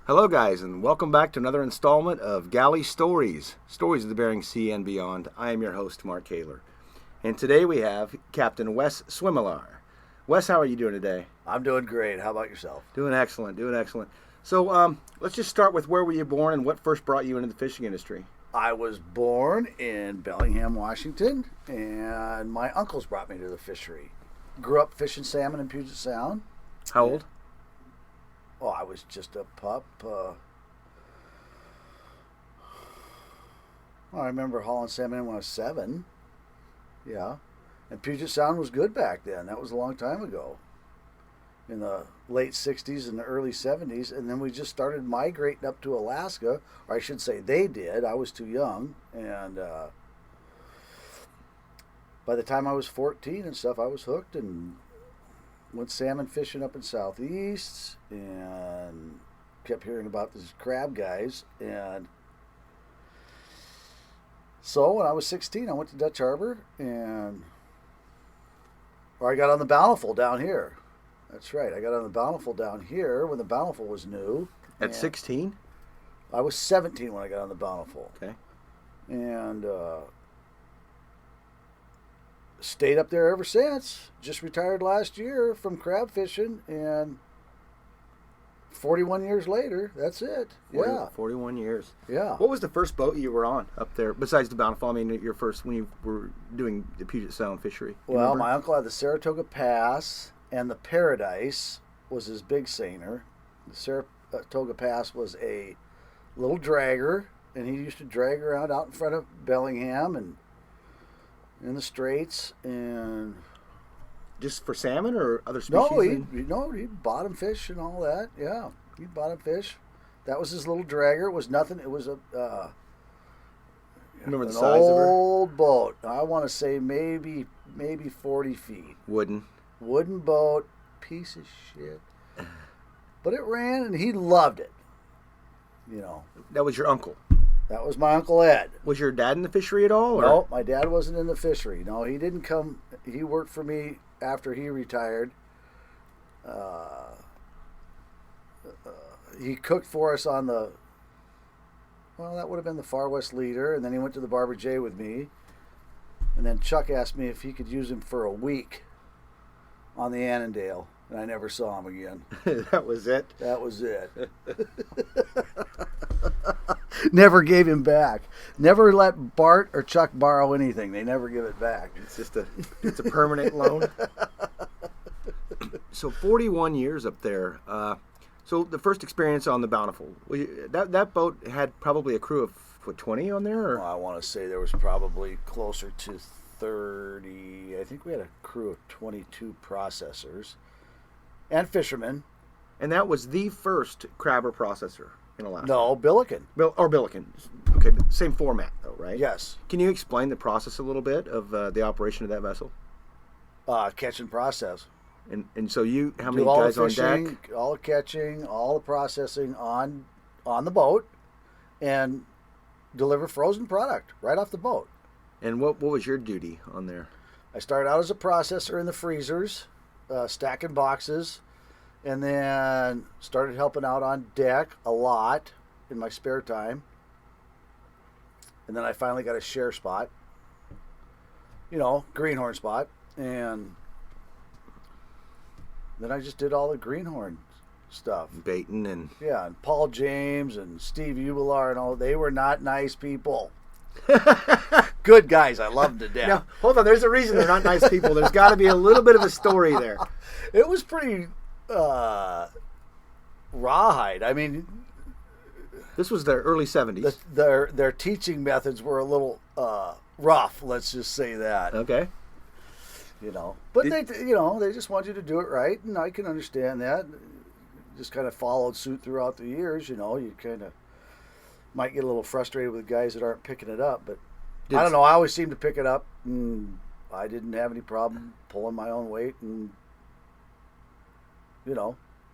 Hello, guys, and welcome back to another installment of Galley Stories, Stories of the Bering Sea and Beyond. I am your host, Mark Kaler. And today we have Captain Wes Swimelar. Wes, how are you doing today? I'm doing great. How about yourself? Doing excellent, doing excellent. So let's just start with where were you born and what first brought you into the fishing industry? I was born in Bellingham, Washington, and my uncles brought me to the fishery. Grew up fishing salmon in Puget Sound. How old? Oh, I was just a pup. I remember hauling salmon when I was 7. Yeah. And Puget Sound was good back then. That was a long time ago. In the late 60s and the early 70s. And then we just started migrating up to Alaska. Or I should say they did. I was too young. And by the time I was 14 and stuff, I was hooked and went salmon fishing up in Southeast and kept hearing about these crab guys. And so when I was 16, I went to Dutch Harbor or I got on the Bountiful down here. That's right. I got on the Bountiful down here when the Bountiful was new. At 16? I was 17 when I got on the Bountiful. Okay. And stayed up there ever since. Just retired last year from crab fishing, and 41 years later, that's it. 41 years. Yeah. What was the first boat you were on up there, besides the Bountiful? I mean, your first, when you were doing the Puget Sound fishery? Well, remember? my uncle had the Saratoga Pass, and the Paradise was his big seiner. The Saratoga Pass was a little dragger, and he used to drag around out in front of Bellingham and in the Straits, and just for salmon or other species? He'd bottom fish and all that. Yeah, he'd bottom fish. That was his little dragger. It was nothing. It was Remember the an size of her? old boat. I want to say maybe 40 feet. Wooden Boat, piece of shit. But it ran, and he loved it. You know. That was your uncle? That was my Uncle Ed. Was your dad in the fishery at all? Or? No, my dad wasn't in the fishery. No, he didn't come. He worked for me after he retired. He cooked for us on that would have been the Far West Leader, and then he went to the Barber J with me. And then Chuck asked me if he could use him for a week on the Annandale, and I never saw him again. That was it? That was it. Never gave him back. Never let Bart or Chuck borrow anything. They never give it back. It's a permanent loan. So 41 years up there. So the first experience on the Bountiful, that boat had probably a crew of 20 on there? Or? Well, I want to say there was probably closer to 30. I think we had a crew of 22 processors and fishermen. And that was the first crabber processor in Alaska? No, Billiken. Billiken. Okay, same format though, right? Yes. Can you explain the process a little bit of the operation of that vessel? Catch and process. And so how many Do all guys the on fishing, deck? all the catching, all the processing on the boat, and deliver frozen product right off the boat. And what was your duty on there? I started out as a processor in the freezers, stacking boxes, and then started helping out on deck a lot in my spare time. And then I finally got a share spot, greenhorn spot, and then I just did all the greenhorn stuff. Baiting and... Yeah, and Paul James and Steve Ubelar and all, they were not nice people. Good guys. I loved them to death. Now, hold on. There's a reason they're not nice people. There's got to be a little bit of a story there. It was pretty rawhide. I mean... This was the early 70s. Their teaching methods were a little rough, let's just say that. Okay. But they just want you to do it right, and I can understand that. Just kind of followed suit throughout the years. You kind of might get a little frustrated with guys that aren't picking it up, but I don't know. I always seem to pick it up, and I didn't have any problem pulling my own weight, and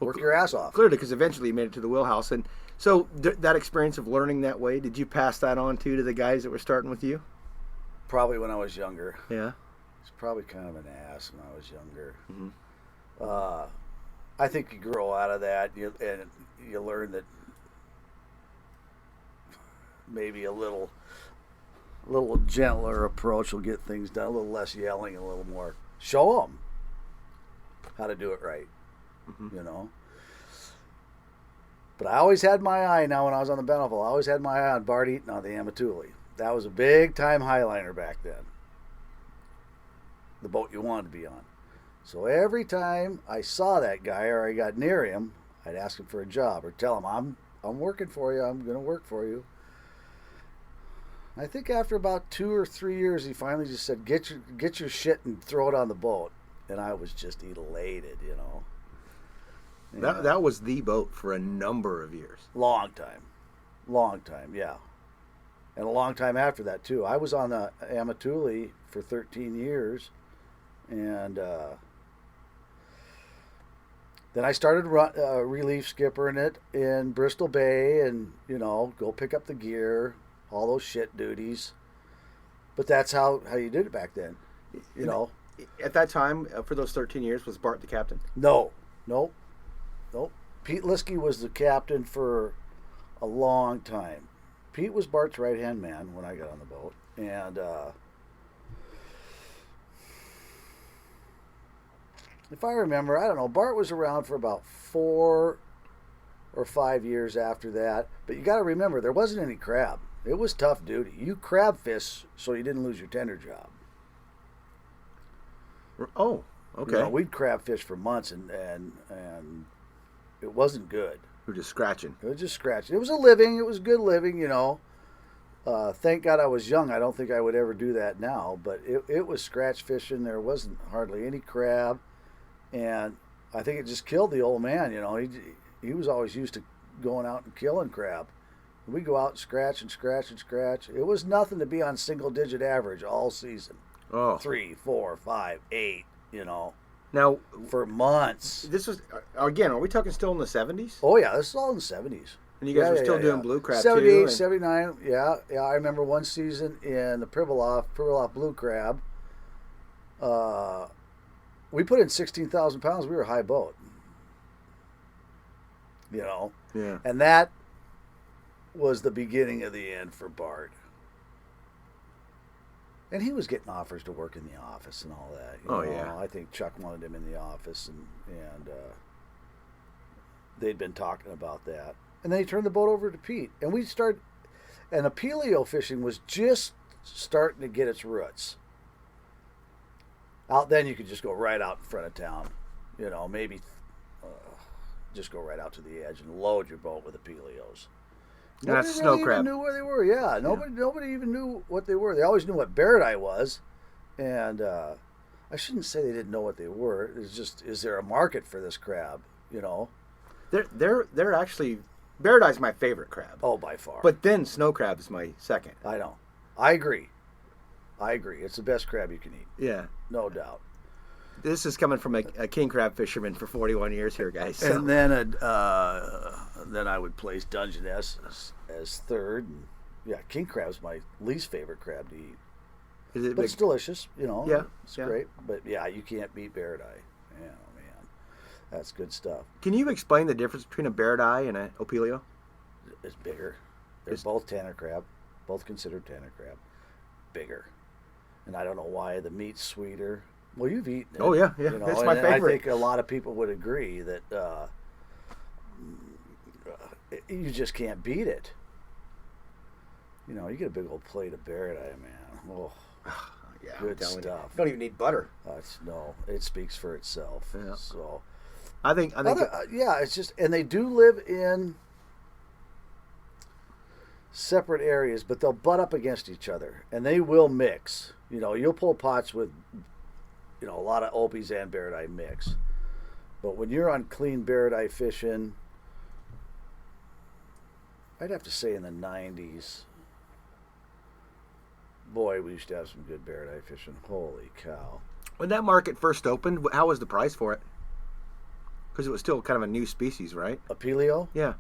work your ass off. Clearly, because eventually you made it to the wheelhouse, and so that experience of learning that way, did you pass that on to the guys that were starting with you? Probably when I was younger. Yeah. I was probably kind of an ass when I was younger. Mm-hmm. I think you grow out of that, and you learn that maybe a little gentler approach will get things done. A little less yelling, a little more. Show them how to do it right. You know. But I always had my eye. Now, when I was on the Bountiful, I always had my eye on Bart Eaton on the Amatuli. That was a big time highliner back then. The boat you wanted to be on. So every time I saw that guy or I got near him, I'd ask him for a job or tell him, I'm working for you. I'm going to work for you. I think after about 2 or 3 years, he finally just said, get your shit and throw it on the boat. And I was just elated, you know. That was the boat for a number of years. Long time, yeah. And a long time after that, too. I was on the Amatuli for 13 years. And then I started relief skippering it in Bristol Bay and, you know, go pick up the gear, all those shit duties. But that's how you did it back then, you know. At that time, for those 13 years, was Bart the captain? Nope. Pete Liskey was the captain for a long time. Pete was Bart's right-hand man when I got on the boat. And if I remember, I don't know, Bart was around for about 4 or 5 years after that. But you got to remember, there wasn't any crab. It was tough duty. You crab fish so you didn't lose your tender job. Oh, okay. You know, we'd crab fish for months and it wasn't good. We were just scratching. It was just scratching. It was a living. It was good living, you know. Thank God I was young. I don't think I would ever do that now. But it was scratch fishing. There wasn't hardly any crab. And I think it just killed the old man, you know. He was always used to going out and killing crab. We'd go out and scratch and scratch and scratch. It was nothing to be on single-digit average all season. Oh. 3, 4, 5, 8, you know. Now, for months. This was, again, are we talking still in the 70s? Oh, yeah, this is all in the 70s. And you guys were still doing blue crab, 78, too? 79, yeah. I remember one season in the Pribilof blue crab. We put in 16,000 pounds. We were a high boat. You know? Yeah. And that was the beginning of the end for Bart. And he was getting offers to work in the office and all that. You know? Yeah. I think Chuck wanted him in the office, and they'd been talking about that. And then he turned the boat over to Pete, and and the Apelio fishing was just starting to get its roots. Out then, you could just go right out in front of town, you know, maybe just go right out to the edge and load your boat with Apelios. And that's Nobody snow crab. even knew where they were. Yeah, nobody even knew what they were. They always knew what barredeye was, and I shouldn't say they didn't know what they were. It's just, is there a market for this crab? You know, they're actually, barredeye's my favorite crab. Oh, by far. But then snow crab is my second. I know. I agree. It's the best crab you can eat. Yeah, no doubt. This is coming from a king crab fisherman for 41 years here, guys. So. And then I would place Dungeness as third. And, yeah, king crab's my least favorite crab to eat. But it's delicious, you know. Yeah, it's great. But yeah, you can't beat barredeye. Yeah, man, that's good stuff. Can you explain the difference between a barredeye and an Opelio? It's bigger. They're both tanner crab, both considered tanner crab. Bigger, and I don't know why. The meat's sweeter. Well, you've eaten it. Oh, yeah. You know, it's my favorite. I think a lot of people would agree that you just can't beat it. You know, you get a big old plate of barredeye, man. Oh, yeah, good stuff. You don't even need butter. It speaks for itself. Yeah. So, I think it's just, and they do live in separate areas, but they'll butt up against each other, and they will mix. You know, you'll pull pots with, you know, a lot of Opies and barredeye mix. But when you're on clean barredeye fishing, I'd have to say in the 90s, boy, we used to have some good barredeye fishing. Holy cow. When that market first opened, how was the price for it? Because it was still kind of a new species, right? Apelio? Yeah.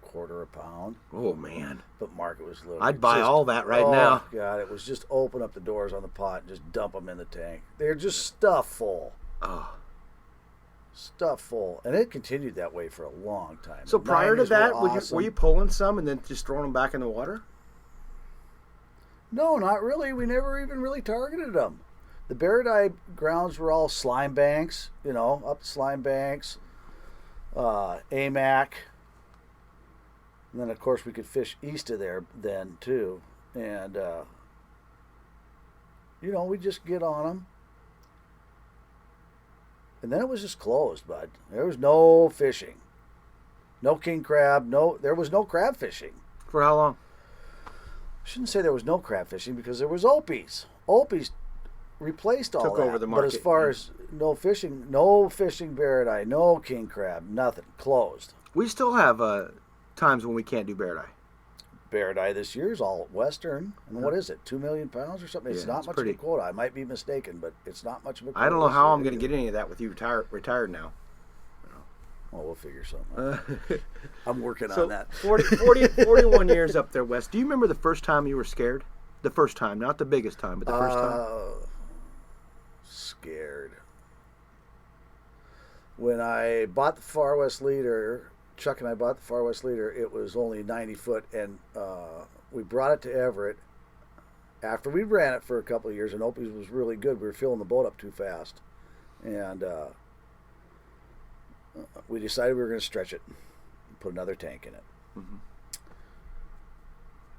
Quarter a pound. Oh, man. But market was little. I'd buy all that right now. Oh, God, it was just open up the doors on the pot and just dump them in the tank. They're just stuffed full. Oh. stuff full, and it continued that way for a long time. So The prior to 90s that, were were awesome. you pulling some and then just throwing them back in the water? No, not really. We never even really targeted them. The Barradeye grounds were all slime banks, up slime banks, AMAC. And then, of course, we could fish east of there then, too. And, we'd just get on them. And then it was just closed, bud. There was no fishing. No king crab. There was no crab fishing. For how long? I shouldn't say there was no crab fishing because there was Opies. Opies replaced all Took that. over the But as market, far yeah. as no fishing Barradeye, no king crab, nothing. Closed. We still have times when we can't do Barradeye. Barradeye this year is all western. And what is it, 2 million pounds or something? It's Yeah, not it's much pretty. of a quota. I might be mistaken, but it's not much of a quota. I don't know this how year I'm going to either. get any of that with you retired now. Well, we'll figure something out. I'm working So on that. 41 years up there west. Do you remember the first time you were scared? The first time, not the biggest time, but the first time. Scared. When I bought the Far West Leader, Chuck and I bought the Far West Leader, it was only 90 foot, and we brought it to Everett. After we ran it for a couple of years, and Opie's was really good, we were filling the boat up too fast. And we decided we were going to stretch it and put another tank in it. Mm-hmm.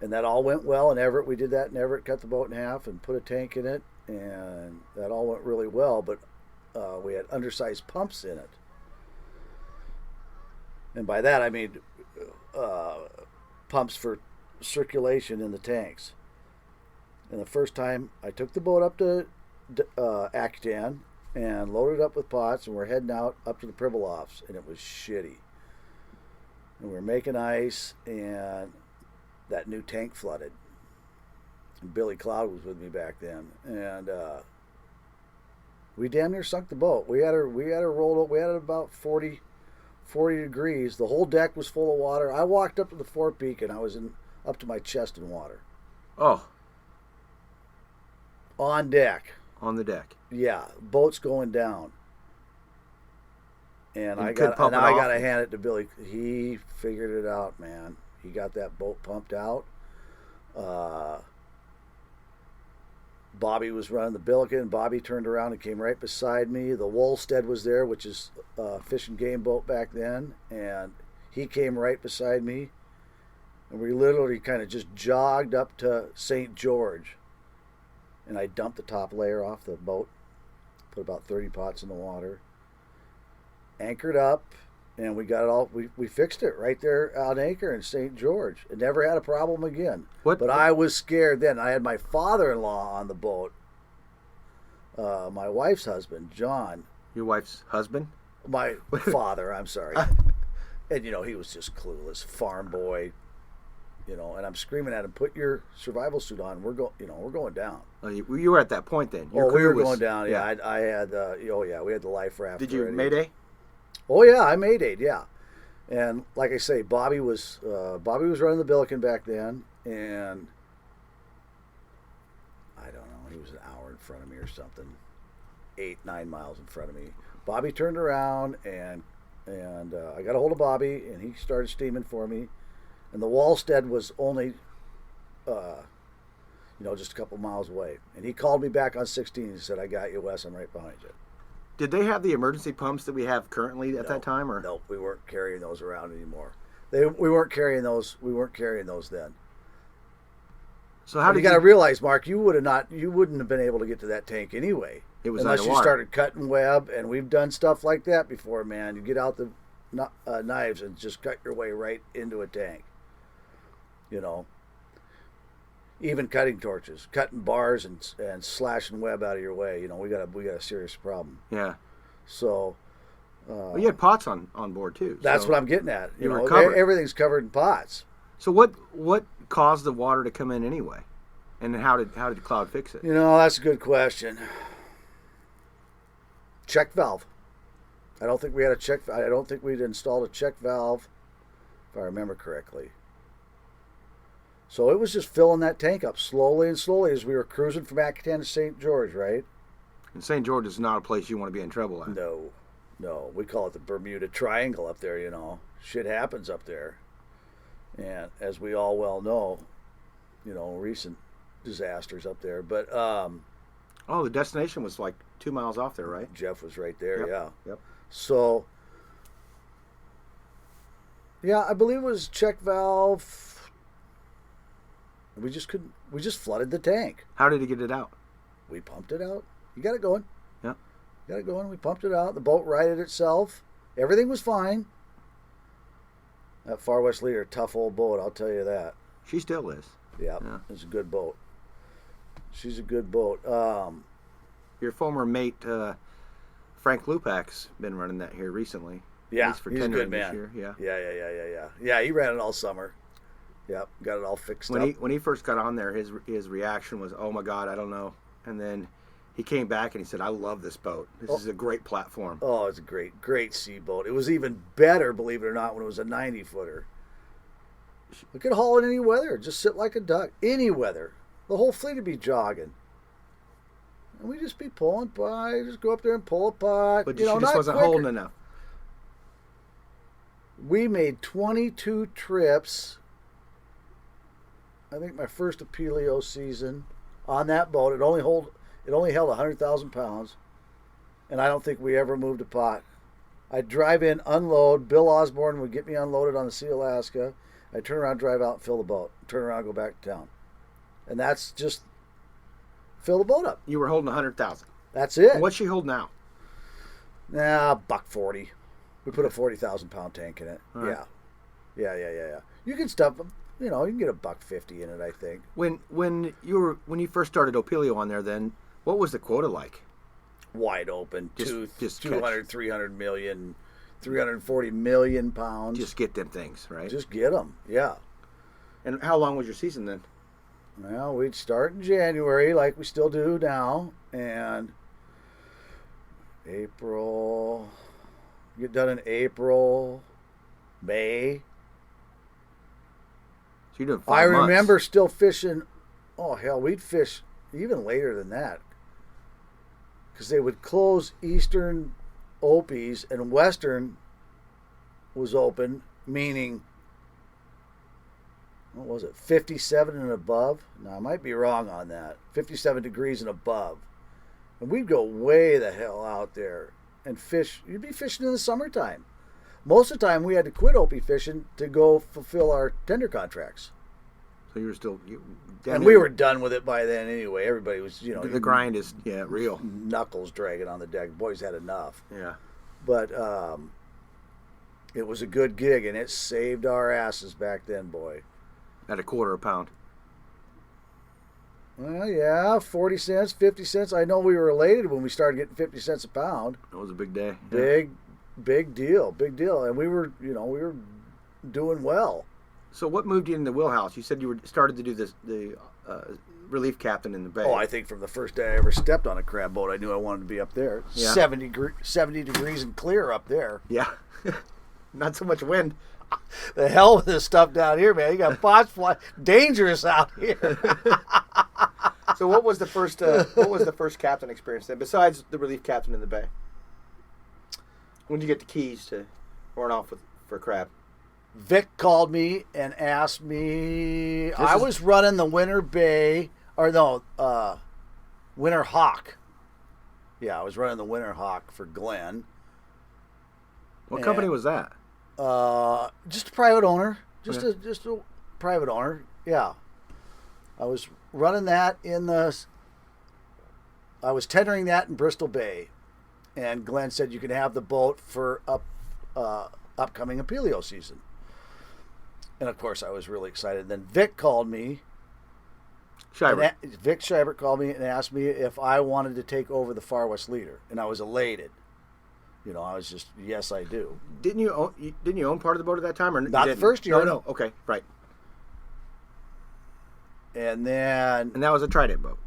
And that all went well in Everett. We did that in Everett, cut the boat in half and put a tank in it, and that all went really well, but we had undersized pumps in it. And by that I mean pumps for circulation in the tanks. And the first time I took the boat up to Acton and loaded up with pots, and we're heading out up to the Pribilofs, and it was shitty. And we were making ice, and that new tank flooded. And Billy Cloud was with me back then, and we damn near sunk the boat. We had her rolled up. We had it about 40 degrees. The whole deck was full of water. I walked up to the Fore-peak, and I was up to my chest in water. Oh, On deck. on the deck. Yeah, boat's going down. And You I could got pump and it I off. got to hand it to Billy. He figured it out, man. He got that boat pumped out. Bobby was running the Billiken. Bobby turned around and came right beside me. The Wolstead was there, which is a fish and game boat back then, and he came right beside me. And we literally kind of just jogged up to St. George. And I dumped the top layer off the boat, put about 30 pots in the water, anchored up, and we got it all. We fixed it right there on anchor in St. George. It never had a problem again. But I was scared then. I had my father-in-law on the boat, my wife's husband, John. Your wife's husband? My father, I'm sorry. And, he was just clueless, farm boy, and I'm screaming at him, put your survival suit on. We're going down. Oh, you were at that point then. Your We crew were was- going down. Yeah, I had. We had the life raft. Did you ready. Mayday? Oh yeah, I Maydayed. Yeah, and like I say, Bobby was running the Billiken back then, and I don't know, he was an hour in front of me or something, 8-9 miles in front of me. Bobby turned around and I got a hold of Bobby, and he started steaming for me, and the Wolstead was only just a couple miles away. And he called me back on 16 and said, I got you, Wes, I'm right behind you. Did they have the emergency pumps that we have currently at that time, or No, we weren't carrying those around anymore. We weren't carrying those then. So how did you got to realize, Mark, you wouldn't have been able to get to that tank anyway. It was unless you underwater. started cutting web, and we've done stuff like that before, man. You get out the knives and just cut your way right into a tank. Even cutting torches, cutting bars, and slashing web out of your way. We got a serious problem. Yeah. So. Well, you had pots on board too. That's so what I'm getting at. you were covered. Everything's covered in pots. So what caused the water to come in anyway, and how did Cloud fix it? That's a good question. Check valve. I don't think we'd installed a check valve, if I remember correctly. So it was just filling that tank up slowly and slowly as we were cruising from Acton to St. George, right? And St. George is not a place you want to be in trouble at. No. No, we call it the Bermuda Triangle up there, you know. Shit happens up there. And as we all well know, you know, recent disasters up there. But Oh, the destination was like 2 miles off there, right? Jeff was right there, Yep. yeah. Yep. So, yeah, I believe it was check valve. We just flooded the tank. How did he get it out? We pumped it out. You got it going. Yeah. Got it going. We pumped it out. The boat righted itself. Everything was fine. That Far West Leader, tough old boat, I'll tell you that. She still is. Yeah. It's a good boat. She's a good boat. Your former mate, Frank Lupak's been running that here recently. Yeah, At least for he's a good man. this year. Yeah. Yeah. Yeah, he ran it all summer. Yep, got it all fixed up. When he first got on there, his reaction was, "Oh my God, I don't know." And then he came back and he said, "I love this boat. This is a great platform." Oh, it's a great sea boat. It was even better, believe it or not, when it was a 90-footer. We could haul in any weather, just sit like a duck. Any weather. The whole fleet would be jogging. And we'd just be pulling by, just go up there and pull a pot. But you know, she just not wasn't quicker. holding enough. We made 22 trips. I think my first Apelio season on that boat. It only held 100,000 pounds, and I don't think we ever moved a pot. I'd drive in, unload. Bill Osborne would get me unloaded on the Sea Alaska. I'd turn around, drive out, fill the boat. Turn around, go back to town. And that's just fill the boat up. You were holding 100,000. That's it. What's she hold now? $140. We put a 40,000-pound tank in it. All right. Yeah. You can stuff, you can get $150 in it, I think. When you first started Opelio on there, then what was the quota like? Wide open, just 200, 300 million, 340 million pounds. Just get them things, right? Just get them, yeah. And how long was your season then? Well, we'd start in January like we still do now, and April, get done in April, May. So you're doing 5 I months. remember still fishing, oh hell, we'd fish even later than that. Because they would close Eastern Opies and Western was open, meaning, what was it, 57 and above? Now, I might be wrong on that. 57 degrees and above. And we'd go way the hell out there and fish. You'd be fishing in the summertime. Most of the time, we had to quit Opie fishing to go fulfill our tender contracts. So you were still... And we were done with it by then anyway. Everybody was, The grind is, real. Knuckles dragging on the deck. Boys had enough. Yeah. But it was a good gig, and it saved our asses back then, boy. At $0.25 a pound. Well, yeah, 40 cents, 50 cents. I know we were elated when we started getting 50 cents a pound. That was a big day. Big deal. And we were doing well. So what moved you in the wheelhouse? You said you started to do the relief captain in the bay. Oh, I think from the first day I ever stepped on a crab boat, I knew I wanted to be up there. Yeah. 70 degrees and clear up there. Yeah. Not so much wind. The hell with this stuff down here, man. You got bots flying. Dangerous out here. So what was the first captain experience then, besides the relief captain in the bay? When did you get the keys to run off for crab? Vic called me and asked me. I was running the Winter Hawk. Yeah, I was running the Winter Hawk for Glenn. What company was that? Just a private owner. Just Okay. a private owner. Yeah. I was running that I was tendering that in Bristol Bay. And Glenn said you can have the boat for upcoming Apelio season. And of course I was really excited. Then Vic called me. Vic Scheibert called me and asked me if I wanted to take over the Far West Leader. And I was elated. I was just, yes, I do. Didn't you own part of the boat at that time, or not the first year? No. Okay, right. And that was a Trident boat.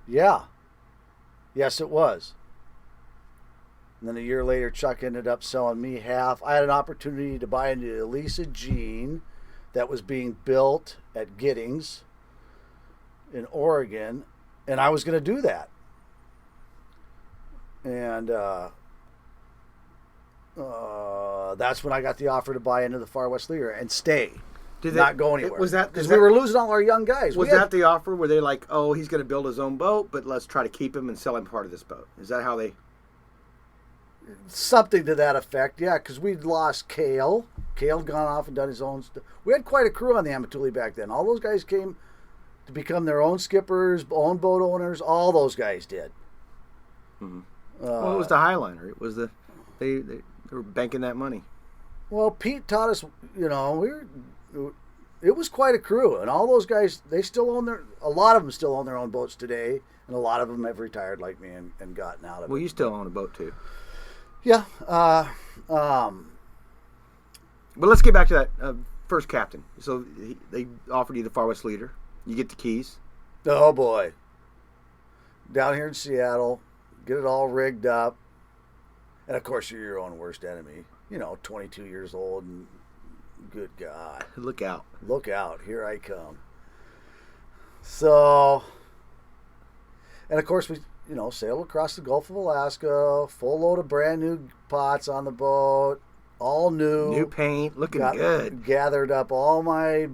Yeah. Yes, it was. And then a year later, Chuck ended up selling me half. I had an opportunity to buy into Elisa Jean that was being built at Giddings in Oregon, and I was going to do that. And that's when I got the offer to buy into the Far West Leader and stay. Not go anywhere. Was that because we were losing all our young guys? Was that the offer? Were they like, oh, he's going to build his own boat, but let's try to keep him and sell him part of this boat? Is that how they? Something to that effect, yeah. Because we'd lost Cale. Cale had gone off and done his own stuff. We had quite a crew on the Amatuli back then. All those guys came to become their own skippers, own boat owners. All those guys did. Mm-hmm. Well, it was the Highliner. It was they were banking that money. Well, Pete taught us. It was quite a crew, and all those guys, they still own a lot of them still own their own boats today, and a lot of them have retired like me and gotten out of it. Well, you still own a boat too. Yeah. But let's get back to that first captain. So they offered you the Far West Leader. You get the keys. Oh, boy. Down here in Seattle, get it all rigged up. And, of course, you're your own worst enemy. 22 years old and... Good God. Look out. Look out. Here I come. So, and of course we, sailed across the Gulf of Alaska, full load of brand new pots on the boat, all new. New paint, looking good. Gathered up all my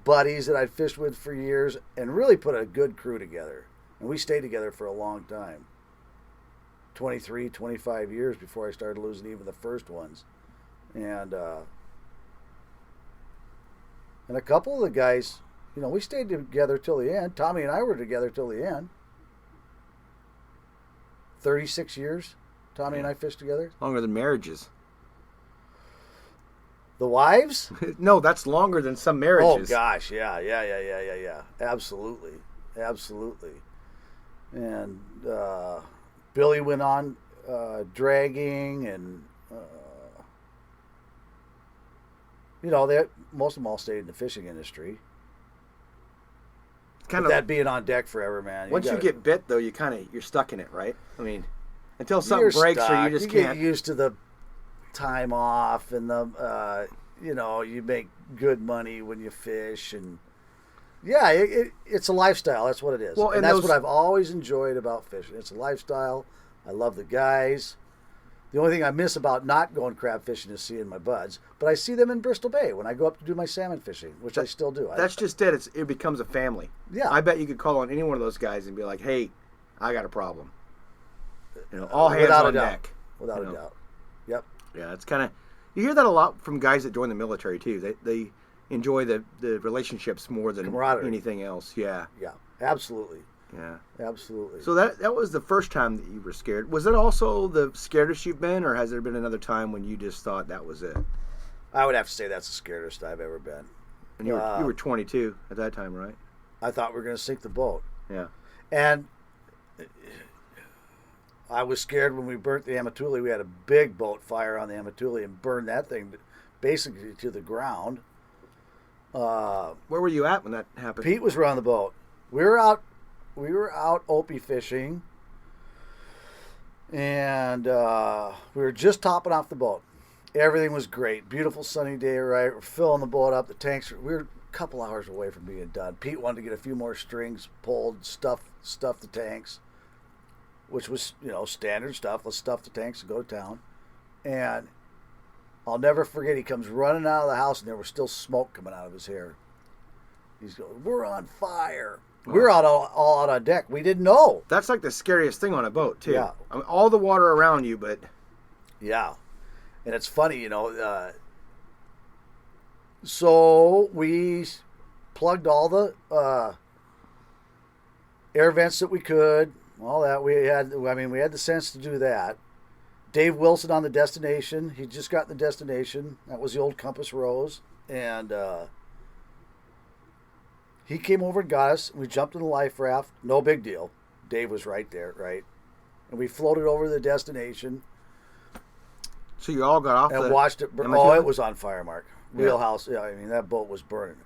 buddies that I'd fished with for years and really put a good crew together. And we stayed together for a long time. 23, 25 years before I started losing even the first ones. And a couple of the guys, we stayed together till the end. Tommy and I were together till the end. 36 years, Tommy and I fished together. Longer than marriages. The wives? No, that's longer than some marriages. Oh, gosh, yeah. Absolutely. And Billy went on dragging and... most of them all stayed in the fishing industry. That being on deck forever, man. Once you get bit, though, you're stuck in it, right? I mean, until something breaks, or you just can't. Get used to the time off, and you make good money when you fish, and it's a lifestyle. That's what it is. Well, and that's what I've always enjoyed about fishing. It's a lifestyle. I love the guys. The only thing I miss about not going crab fishing is seeing my buds. But I see them in Bristol Bay when I go up to do my salmon fishing, which I still do. That's just it. It becomes a family. Yeah. I bet you could call on any one of those guys and be like, hey, I got a problem. All hands on deck. Without a doubt. Yep. Yeah, it's kind of... You hear that a lot from guys that join the military, too. They enjoy the relationships more than anything else. Yeah. Yeah, absolutely. Yeah. Absolutely. So that was the first time that you were scared. Was it also the scaredest you've been, or has there been another time when you just thought that was it? I would have to say that's the scaredest I've ever been. And you were 22 at that time, right? I thought we were going to sink the boat. Yeah. And I was scared when we burnt the Amatuli. We had a big boat fire on the Amatuli and burned that thing basically to the ground. Where were you at when that happened? Pete was running the boat. We were out Opie fishing, and we were just topping off the boat. Everything was great. Beautiful sunny day, right? We're filling the boat up. The tanks, we were a couple hours away from being done. Pete wanted to get a few more strings pulled, stuff the tanks, which was, standard stuff. Let's stuff the tanks and go to town. And I'll never forget, he comes running out of the house, and there was still smoke coming out of his hair. He's going, "We're on fire." We were all out on deck. We didn't know. That's like the scariest thing on a boat, too. Yeah. I mean, all the water around you, but... Yeah. And it's funny, so we plugged all the air vents that we could, all that. We had the sense to do that. Dave Wilson on the Destination. He just got the Destination. That was the old Compass Rose. And... he came over and got us. We jumped in the life raft. No big deal. Dave was right there, right? And we floated over to the Destination. So you all got off and watched it burn. Oh, it was on fire, Mark. Wheelhouse. Yeah, that boat was burning.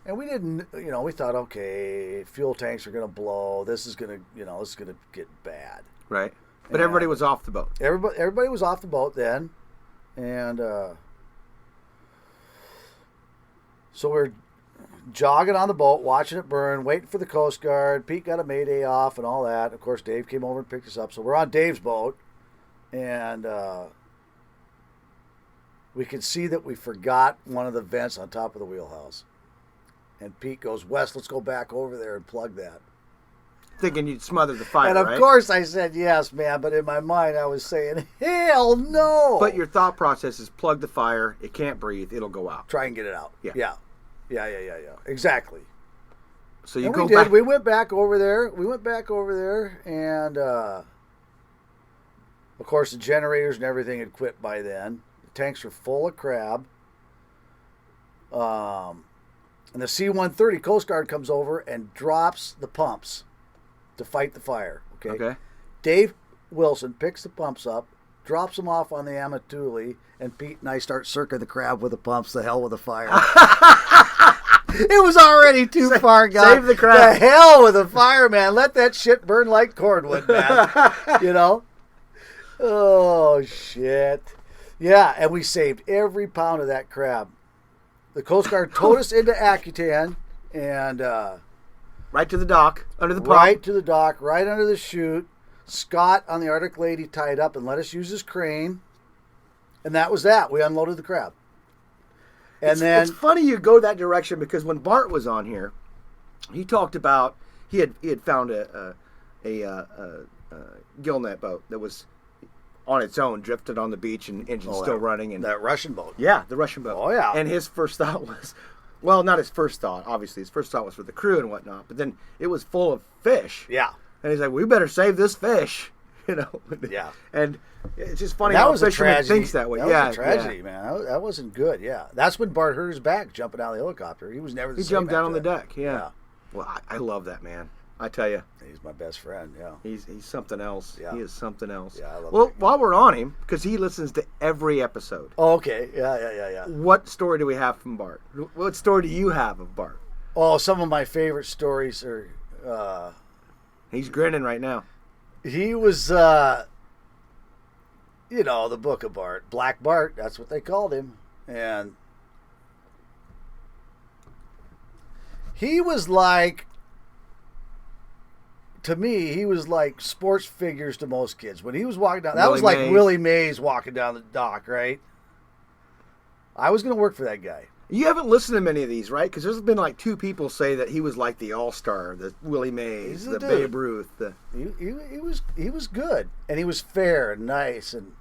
And we didn't, we thought, okay, fuel tanks are going to blow. This is going to get bad. Right. But everybody was off the boat. Everybody was off the boat then. And so we're jogging on the boat, watching it burn, waiting for the Coast Guard. Pete got a Mayday off and all that. Of course, Dave came over and picked us up. So we're on Dave's boat, and we could see that we forgot one of the vents on top of the wheelhouse. And Pete goes, Wes, let's go back over there and plug that. Thinking you'd smother the fire, And of right? course I said yes, man. But in my mind I was saying, hell no. But your thought process is plug the fire. It can't breathe. It'll go out. Try and get it out. Yeah. Yeah. Exactly. So you And go we did. back. We went back over there. And of course the generators and everything had quit by then. The tanks were full of crab. And the C-130 Coast Guard comes over and drops the pumps to fight the fire. Okay. Dave Wilson picks the pumps up, drops them off on the Amatuli, and Pete and I start circling the crab with the pumps. The hell with the fire. It was already too far gone. Save the crab. The hell with the fire, man. Let that shit burn like cordwood, man. You know? Oh, shit. Yeah, and we saved every pound of that crab. The Coast Guard towed us into Akutan and Right to the dock, under the pump. right to the dock, right under the chute. Scott on the Arctic Lady tied up and let us use his crane. And that was that. We unloaded the crab. And It's funny you go that direction because when Bart was on here, he talked about he had found a gillnet boat that was on its own, drifted on the beach and engine still running. And that Russian boat. yeah, the Russian boat. Oh, yeah. And his first thought was, well, not his first thought. Obviously, his first thought was for the crew and whatnot. But then it was full of fish. Yeah. And he's like, we better save this fish. You know. Yeah. And it's just funny That how was a a fisherman tragedy. thinks that way. That yeah, was a tragedy, man. That wasn't good. Yeah. That's when Bart hurt his back jumping out of the helicopter. He was never the He same jumped down on after the that. deck. Yeah. Well, I love that man. I tell you. He's my best friend. Yeah. He's something else. Yeah. He is something else. Yeah, I love well, that guy. while we're on him, because he listens to every episode, Oh, okay. Yeah. what story do we have from Bart? What story do you have of Bart? Oh, some of my favorite stories are. He's grinning right now. He was, you know, the Book of Bart. Black Bart, that's what they called him. And he was like, to me, he was like sports figures to most kids. When he was walking down, that Willie was like Mays. Willie Mays walking down the dock, right? I was going to work for that guy. You haven't listened to many of these, right? Because there's been like two people say that he was like the All-Star, the Willie Mays, He's the a dude. Babe Ruth, the He was good, and he was fair and nice, and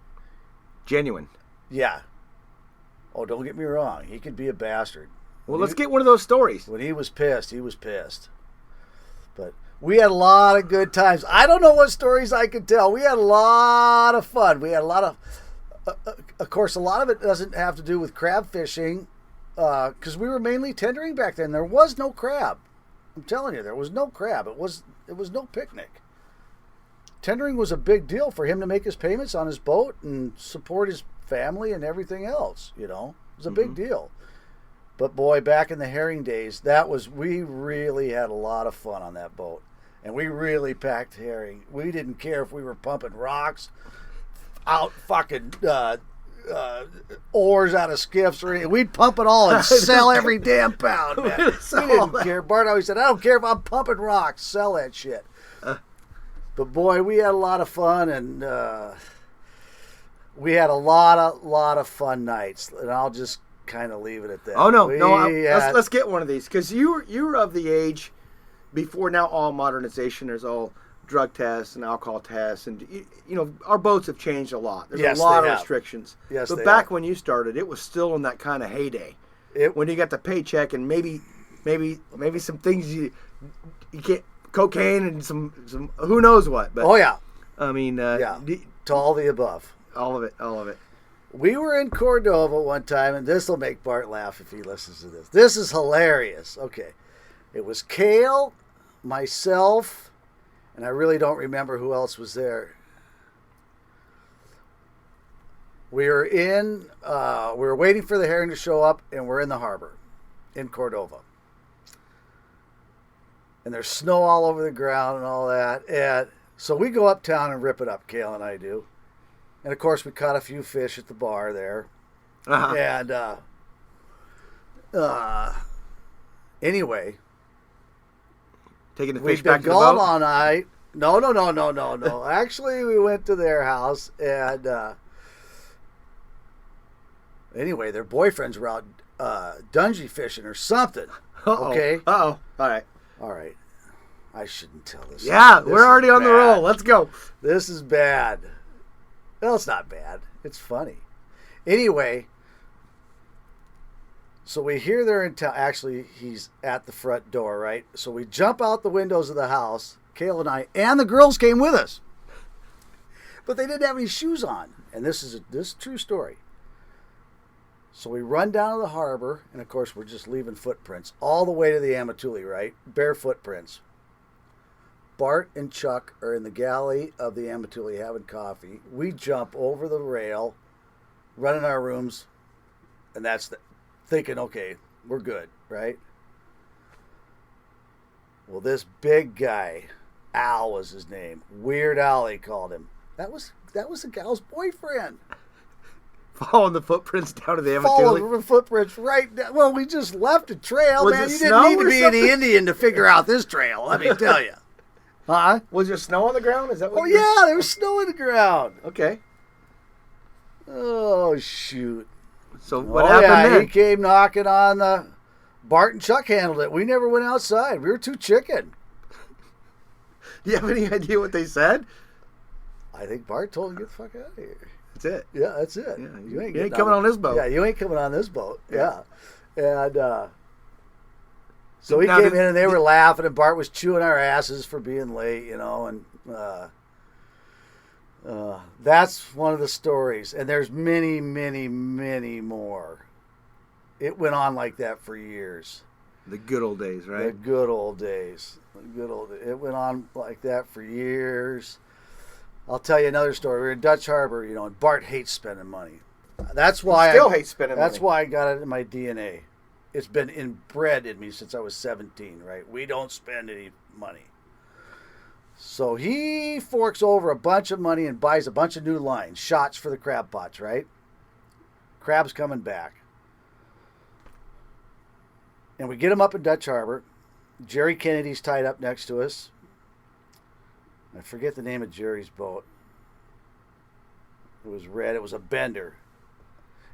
genuine. yeah. Oh, don't get me wrong, he could be a bastard. Well, let's get one of those stories. When he was pissed, he was pissed. But we had a lot of good times. I don't know what stories I could tell. We had a lot of fun. We had a lot of course, a lot of it doesn't have to do with crab fishing, because we were mainly tendering back then. There was no crab. I'm telling you, there was no crab. It was no picnic. Tendering was a big deal for him to make his payments on his boat and support his family and everything else. You know, it was a big deal. But boy, back in the herring days, we really had a lot of fun on that boat. And we really packed herring. We didn't care if we were pumping rocks out fucking oars out of skiffs or anything. We'd pump it all and sell every damn pound, man. We didn't care. Bart always said, I don't care if I'm pumping rocks, sell that shit. But boy, we had a lot of fun, and we had a lot of fun nights. And I'll just kind of leave it at that. Oh no, had, let's get one of these because you were of the age before now all modernization. There's all drug tests and alcohol tests, and you know our boats have changed a lot. There's Yes, a lot they of have. restrictions. Yes, but they back have. when you started, it was still in that kind of heyday When you got the paycheck and maybe some things you get cocaine and some who knows what. But oh yeah, I mean to all the above. all of it. We were in Cordova one time, and this will make Bart laugh if he listens to this. This is hilarious. Okay. It was Cale, myself, and I really don't remember who else was there. We were waiting for the herring to show up, and we're in the harbor in Cordova. And there's snow all over the ground and all that. And so we go uptown and rip it up, Cale and I do. And of course, we caught a few fish at the bar there. Uh-huh. And Anyway, Taking the we've fish been back to the gone boat. all night. No. Actually, we went to their house, and anyway, their boyfriends were out dungy fishing or something. Uh-oh. Okay? Uh-oh. All right. All right. I shouldn't tell this. Yeah, This we're is already on the bad. roll. Let's go. This is bad. Well, it's not bad. It's funny. Anyway, so we hear they're in town. Actually, he's at the front door, right? So we jump out the windows of the house, Kayla and I, and the girls came with us. But they didn't have any shoes on. And this is a true story. So we run down to the harbor, and of course we're just leaving footprints all the way to the Amatuli, right? Bare footprints. Bart and Chuck are in the galley of the Amatuli having coffee. We jump over the rail, run in our rooms, and thinking, okay, we're good, right? Well, this big guy, Al was his name. Weird Al, they called him. That was the gal's boyfriend. Following the footprints down to the Amatuli. Following the footprints right down. Well, we just left a trail, Was man. it You snow didn't need to or be something? any Indian to figure out this trail, let me tell you. Huh? Was there snow on the ground? Is that what Oh, you're- yeah, there was snow in the ground. Okay. Oh, shoot. So what happened yeah, then? he came knocking on the... Bart and Chuck handled it. We never went outside. We were too chicken. Do you have any idea what they said? I think Bart told him to get the fuck out of here. That's it. Yeah, that's it. Yeah, You ain't getting coming on this boat. Yeah, you ain't coming on this boat. Yeah. Yeah. And so we Now came did- in and they were laughing and Bart was chewing our asses for being late, and that's one of the stories. And there's many, many, many more. It went on like that for years. The good old days, The right? good old days. It went on like that for years. I'll tell you another story. We were in Dutch Harbor, and Bart hates spending money. That's why Still hates spending That's money. why I got it in my DNA. It's been inbred in me since I was 17, right? We don't spend any money. So he forks over a bunch of money and buys a bunch of new lines, shots for the crab pots, right? Crab's coming back. And we get him up in Dutch Harbor. Jerry Kennedy's tied up next to us. I forget the name of Jerry's boat. It was red. It was a bender.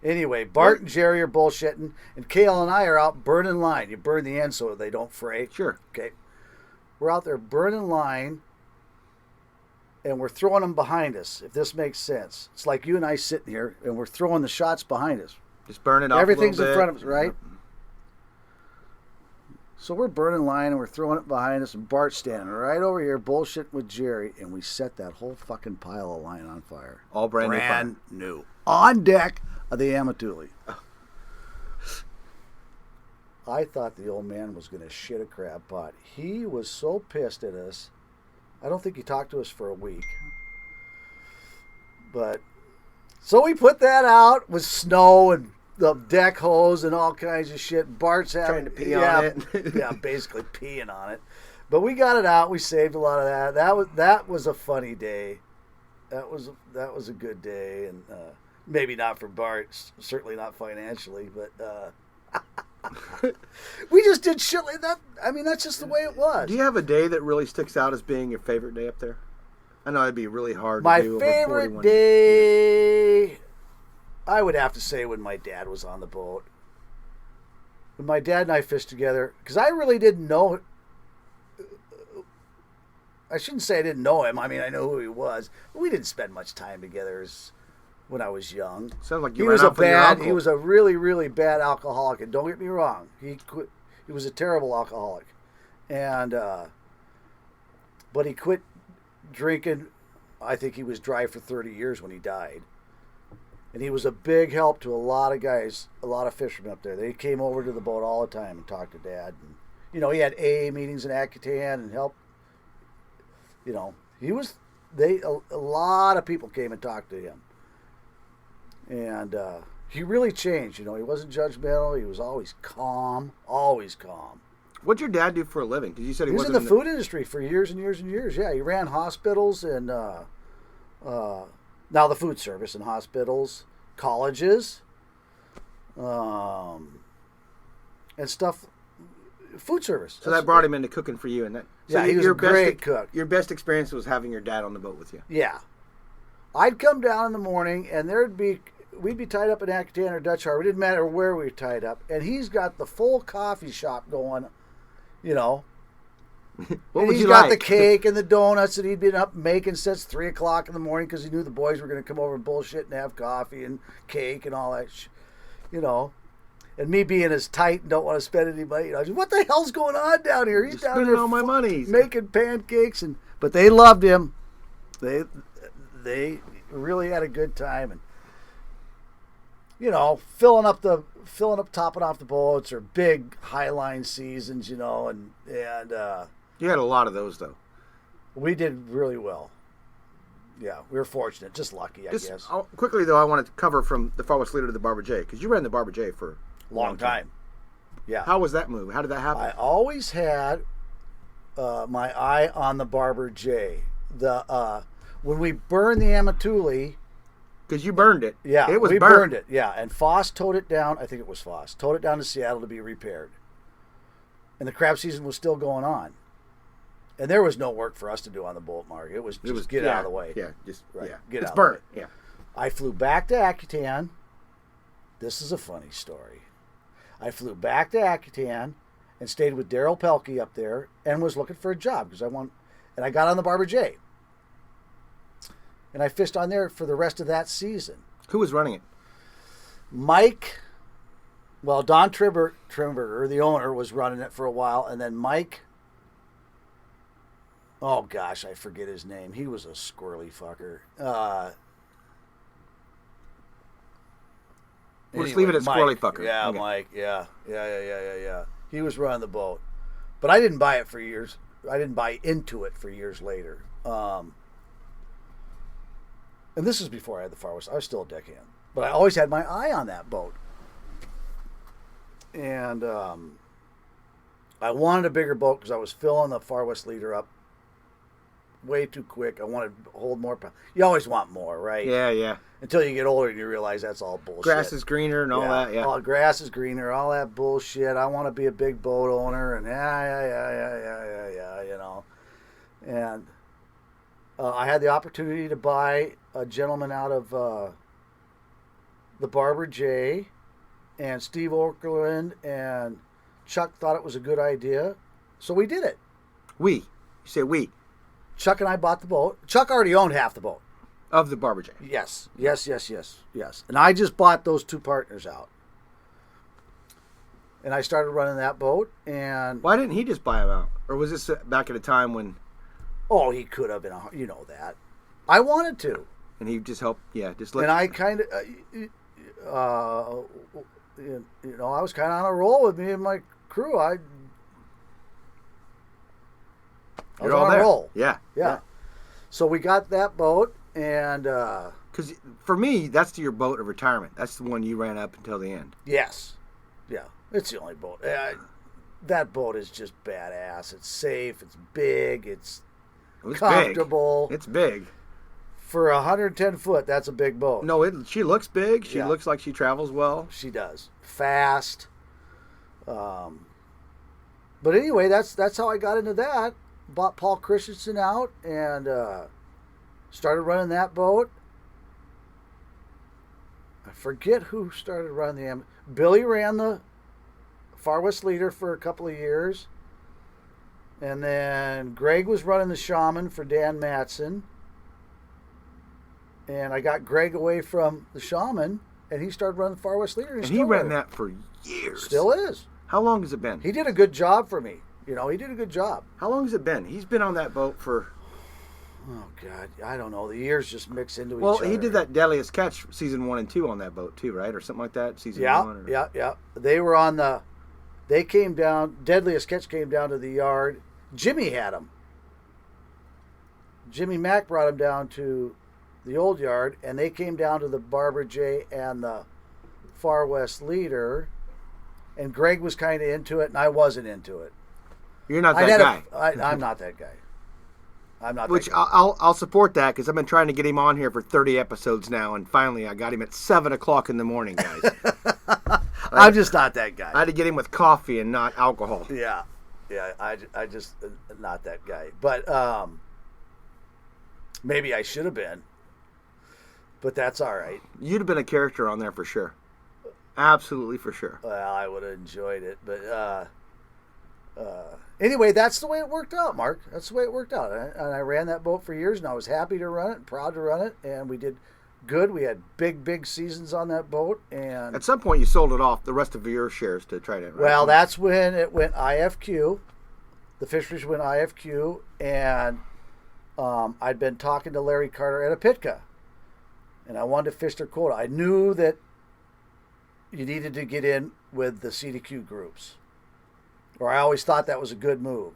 Anyway, Bart and Jerry are bullshitting, and Kale and I are out burning line. You burn the end so they don't fray. Sure. Okay. We're out there burning line, and we're throwing them behind us, if this makes sense. It's like you and I sitting here, and we're throwing the shots behind us. Just burn it off. Everything's a little in bit. front of us, right? So we're burning line and we're throwing it behind us, and Bart's standing right over here bullshitting with Jerry, and we set that whole fucking pile of line on fire. All brand new. On deck of the Amatuli. I thought the old man was going to shit a crab pot. He was so pissed at us. I don't think he talked to us for a week. But, so we put that out with snow and the deck hose and all kinds of shit. Bart's having Trying to pee on it. yeah, basically peeing on it. But we got it out. We saved a lot of that. That was a funny day. That was a good day, and maybe not for Bart, certainly not financially, but we just did shit like that. I mean, that's just the way it was. Do you have a day that really sticks out as being your favorite day up there? I know it'd be really hard My to do over favorite 41 day, I would have to say when my dad was on the boat. When my dad and I fished together, because I really didn't know. I shouldn't say I didn't know him. I mean, I know who he was. But we didn't spend much time together when I was young. Sounds like He you was ran a off with your bad. uncle. He was a really, really bad alcoholic. And don't get me wrong, he quit. He was a terrible alcoholic, and but he quit drinking. I think he was dry for 30 years when he died. And he was a big help to a lot of guys, a lot of fishermen up there. They came over to the boat all the time and talked to Dad. And, he had AA meetings in Akutan and helped. He was. A lot of people came and talked to him. And he really changed. He wasn't judgmental. He was always calm. Always calm. What'd your dad do for a living? Because you said he was in wasn't the food industry for years and years and years. Yeah, he ran hospitals and now the food service in hospitals, colleges, and stuff. food service. So that brought him into cooking for you, and that. So Yeah, he was a great cook. Your best experience was having your dad on the boat with you. Yeah, I'd come down in the morning, and we'd be tied up in Acton or Dutch Harbor. It didn't matter where we were tied up, and he's got the full coffee shop going. You know. What and would he's you got like? the cake and the donuts that he'd been up making since 3 o'clock in the morning because he knew the boys were going to come over and bullshit and have coffee and cake and all that, you know. And me being as tight and don't want to spend any money, you know, what the hell's going on down here? He's Just down spending there all my money, making pancakes, but they loved him. They really had a good time, and you know, topping off the boats or big highline seasons, you know, and You had a lot of those, though. we did really well. Yeah, we were fortunate, just lucky, I guess. Quickly, though, I want to cover from the Far West Leader to the Barbara J, because you ran the Barbara J for a Long time. Yeah. How was that move? How did that happen? I always had my eye on the Barbara J. When we burned the Amatuli, Because you burned it. yeah, It was we burnt. burned it. Yeah, and Foss towed it down. I think it was Foss. Towed it down to Seattle to be repaired. And the crab season was still going on. And there was no work for us to do on the boat, Mark. It was just get out of the way. Yeah, just Right. yeah. Get it's out of the burnt. way. Yeah. I flew back to Akutan. This is a funny story. I flew back to Akutan and stayed with Daryl Pelkey up there and was looking for a job because I got on the Barbara J. And I fished on there for the rest of that season. Who was running it? Don Trimberger, the owner, was running it for a while, and then Mike, oh gosh, I forget his name. He was a squirrely fucker. We'll just leave it at squirrely fucker. Yeah, Okay. Mike. Yeah. He was running the boat, but I didn't buy it for years. I didn't buy into it for years later. And this is before I had the Far West. I was still a deckhand, but I always had my eye on that boat. And I wanted a bigger boat because I was filling the Far West Leader up way too quick. I wanted to hold more. You always want more, right? Yeah. Until you get older and you realize that's all bullshit. Grass is greener and all that. Yeah. All grass is greener, all that bullshit. I want to be a big boat owner, and yeah, you know. And I had the opportunity to buy a gentleman out of the Barbara J, and Steve Okerlund and Chuck thought it was a good idea, so we did it. We. You say we. Chuck and I bought the boat. Chuck already owned half the boat. Of the Barbara J. Yes. And I just bought those two partners out. And I started running that boat. And Why didn't he just buy them out? Or was this back at a time when... oh, he could have been, you know that. I wanted to. And he just helped, just let... And I kind of, you know, I was kind of on a roll with me and my crew. I was You're all on there. a roll. Yeah. So we got that boat, and Because for me, that's your boat of retirement. That's the one you ran up until the end. yes, yeah, it's the only boat. That boat is just badass. It's safe. It's big. It's comfortable. Big. It's big. For 110 foot, that's a big boat. No, she looks big. She Yeah. looks like she travels well. She does. Fast. But anyway, that's how I got into that. Bought Paul Christensen out and started running that boat. I forget who started running the Billy ran the Far West Leader for a couple of years. And then Greg was running the Shaman for Dan Matson. And I got Greg away from the Shaman, and he started running the Far West Leader. And he ran that for years. Still is. How long has it been? He did a good job for me. You know, he did a good job. How long has it been? He's been on that boat for... Oh, God. I don't know. The years just mix into each Well, other. he did that Deadliest Catch season 1 and 2 on that boat too, right? Or something like that? Season 1? Or... Yeah. They were on the... They came down... Deadliest Catch came down to the yard. Jimmy had them. Jimmy Mack brought them down to the old yard, and they came down to the Barbara J and the Far West Leader, and Greg was kind of into it, and I wasn't into it. You're not that guy. I'm not that guy. I'm not Which that guy. I'll support that because I've been trying to get him on here for 30 episodes now, and finally I got him at 7 o'clock in the morning, guys. I'm just not that guy. I had to get him with coffee and not alcohol. Yeah. I just not that guy. But maybe I should have been. But that's all right. You'd have been a character on there for sure. Absolutely for sure. Well, I would have enjoyed it, but anyway, that's the way it worked out, Mark. That's the way it worked out. And I ran that boat for years, and I was happy to run it, and proud to run it, and we did good. We had big seasons on that boat, and at some point you sold it off, the rest of your shares to Trident, right? Well, that's when it went IFQ. The fisheries went IFQ, and I'd been talking to Larry Carter at Apitka, and I wanted to fish their quota. I knew that you needed to get in with the CDQ groups, or I always thought that was a good move.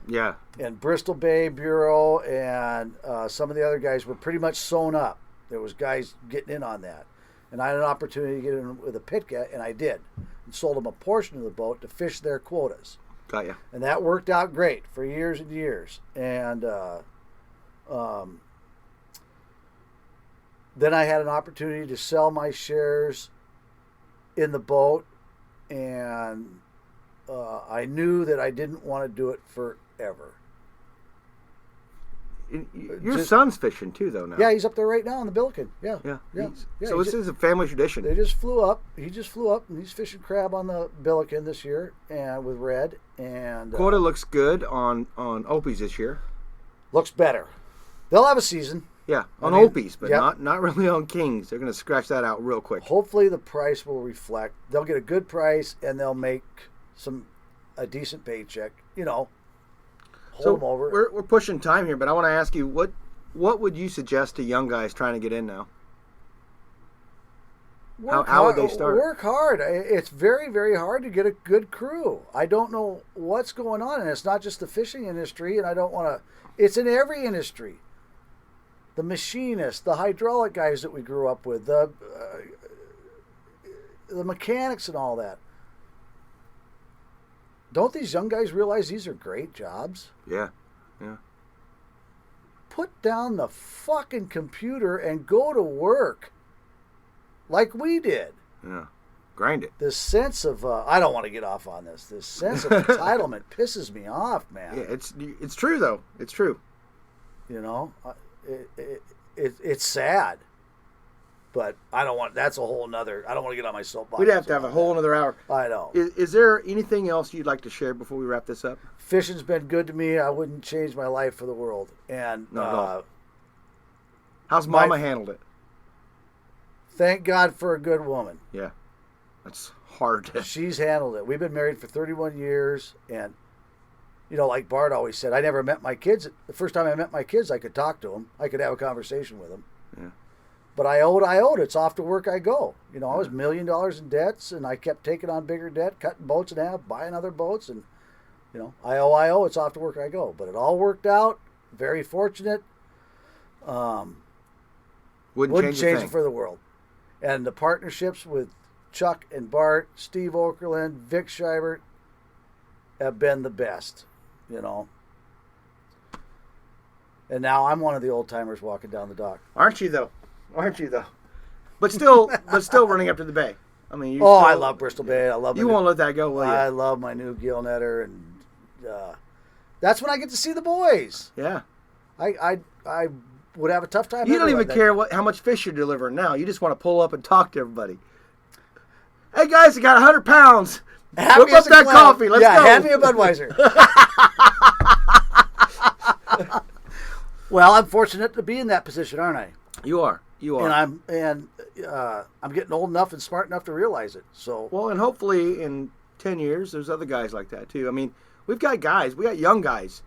Yeah. And Bristol Bay Bureau and some of the other guys were pretty much sewn up. There was guys getting in on that. And I had an opportunity to get in with a Pitka, and I did. And sold them a portion of the boat to fish their quotas. Got you. And that worked out great for years and years. And then I had an opportunity to sell my shares in the boat, and I knew that I didn't want to do it forever. Your son's fishing too, though, now. Yeah, he's up there right now on the Billiken. Yeah. So this is a family tradition. They just flew up. He just flew up, and he's fishing crab on the Billiken this year, and with red. And quota looks good on Opies this year. Looks better. They'll have a season. Yeah, on Opies, but not really on Kings. They're going to scratch that out real quick. Hopefully the price will reflect. They'll get a good price, and they'll make a decent paycheck. Hold them over. We're pushing time here, but I want to ask you, what would you suggest to young guys trying to get in now? How would they start? Work hard. It's very, very hard to get a good crew. I don't know what's going on, and it's not just the fishing industry, and I don't want to. It's in every industry. The machinists, the hydraulic guys that we grew up with, the mechanics and all that. Don't these young guys realize these are great jobs? Yeah. Put down the fucking computer and go to work like we did. Yeah. Grind it. This sense of, I don't want to get off on this. This sense of entitlement pisses me off, man. Yeah, it's true, though. It's true. It's sad, but I don't want. That's a whole nother. I don't want to get on my soapbox. We'd have to have a whole other hour. I know. Is there anything else you'd like to share before we wrap this up? Fishing's been good to me. I wouldn't change my life for the world. And how's Mama handled it? Thank God for a good woman. Yeah, that's hard. She's handled it. We've been married for 31 years, and like Bart always said, I never met my kids. The first time I met my kids, I could talk to them. I could have a conversation with them. Yeah. But I owed. It's off to work I go. I was $1 million in debts, and I kept taking on bigger debt, cutting boats in half, buying other boats, and I owe. It's off to work I go. But it all worked out. Very fortunate. Wouldn't change it for the world. And the partnerships with Chuck and Bart, Steve Okerlund, Vic Scheibert have been the best. And now I'm one of the old timers walking down the dock. Aren't you though? But still running up to the bay. I mean, I love Bristol Bay. I love. You won't let that go, will you? I love my new gill netter, and that's when I get to see the boys. Yeah. I would have a tough time. You don't even care how much fish you're delivering now. You just want to pull up and talk to everybody. Hey guys, I got 100 pounds. Whip up that coffee. Let's go. Hand me a Budweiser. Well, I'm fortunate to be in that position, aren't I? You are. And I'm getting old enough and smart enough to realize it. So and hopefully in 10 years, there's other guys like that too. I mean, we've got guys. We got young guys.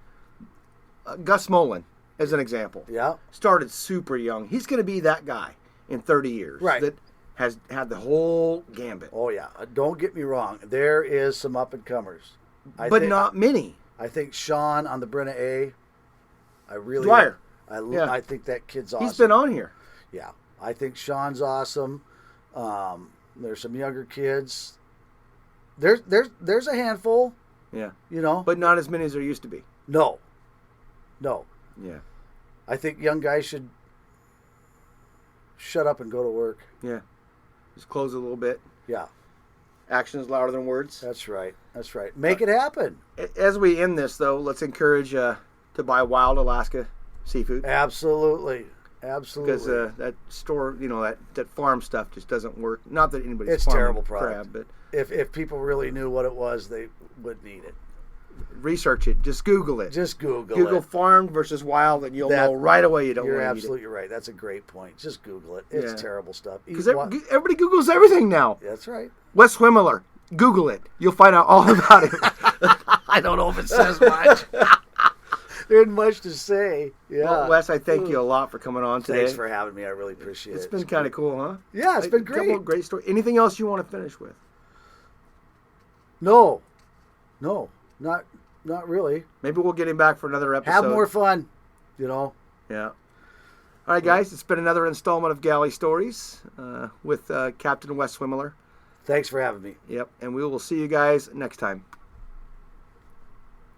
Gus Mullen, as an example. Yeah. Started super young. He's going to be that guy in 30 years. Right. That has had the whole gambit. Oh, yeah. Don't get me wrong. There is some up-and-comers. But not many. I think Sean on the Brenna A. Dwyer. I think that kid's awesome. He's been on here. Yeah. I think Sean's awesome. There's some younger kids. There's a handful. Yeah. But not as many as there used to be. No. Yeah. I think young guys should shut up and go to work. Yeah. Just close a little bit. Yeah. Actions louder than words. That's right. That's right. Make it happen. As we end this, though, let's encourage to buy wild Alaska seafood. Absolutely. Absolutely. Because that store, that farm stuff just doesn't work. Not that anybody's it's farming terrible product. crab, but if people really knew what it was, they wouldn't eat it. Research it. Just Google it. Just Google Google it. farmed versus wild, and you'll know right away you don't want to eat it. You're absolutely right. That's a great point. Just Google it. It's terrible stuff. Because everybody Googles everything now. That's right. Wes Swimelar. Google it. You'll find out all about it. I don't know if it says much. There isn't much to say. Yeah. Well, Wes, I thank you a lot for coming on today. Thanks for having me. I really appreciate it. It's been kind of cool, huh? Yeah, it's been great. A couple of great stories. Anything else you want to finish with? No, not really. Maybe we'll get him back for another episode. Have more fun, Yeah. All right, guys. It's been another installment of Galley Stories with Captain Wes Swimelar. Thanks for having me. Yep. And we will see you guys next time.